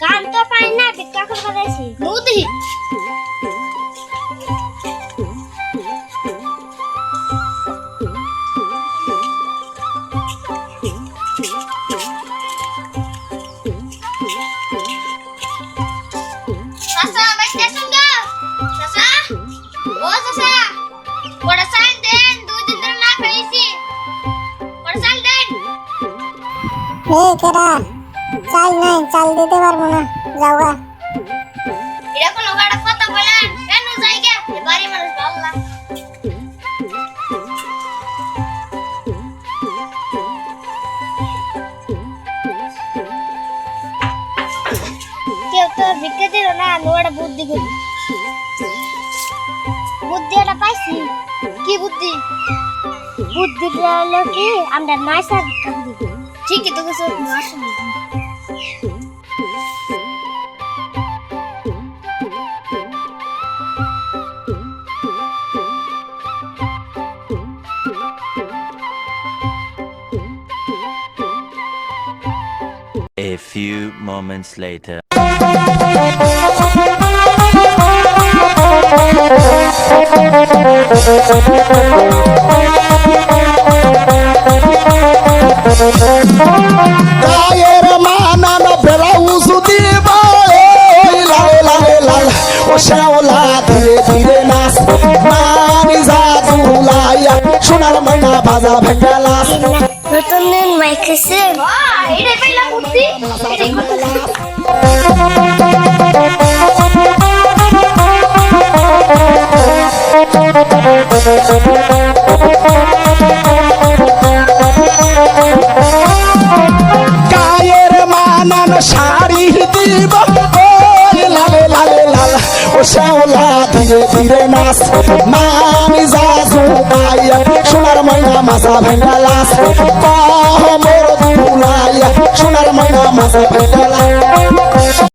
গান তো পাই না, ভিক্ষা করতে যাইছি। নদী চাচা বাইতে সঙ্গে চাচা ও চাচা বড় চাল দেন, 2 দিন ধরে না খাইছি, বড় চাল দেন। কেডা চাল নাই, চাল দিতে পারবো না, যাওয়া। এটা কোন গাড়া কথা বলেন কেন জায়গা বাড়ি মানুষ আল্লাহ কেউ তো ভিক্ষা দিল না, আমি ওটা বুদ্ধি করি। বুদ্ধি এটা পাইছি। কি বুদ্ধি? বুদ্ধিটা হলো কি, আমরা নাইসা ভিক্ষা দিব। ঠিকই তো কিছু আসলে A few moments later. গায়ের মানান ব্লাউজ দিবা ওই লাল লাল লাল ও শ্যাওলা ধীরে ধীরে নাচ মানি জাদু লাইয়া সোনার ময়না বাজা ভেঙ্গা লাস নতুন মাইক আছে। এটাই পাইলাম বুদ্ধি। এটাই কথা গায়ের মানান শাড়ি দিবা ওই লাল লাল লাল ও শ্যাওলা ধীরে ধীরে নাচ মানি জাদু লাইয়া সোনার ময়না মাসা ভেঙ্গা লাস মোর দুলাইয়া সোনার ময়না মাসা ভেঙ্গা লাস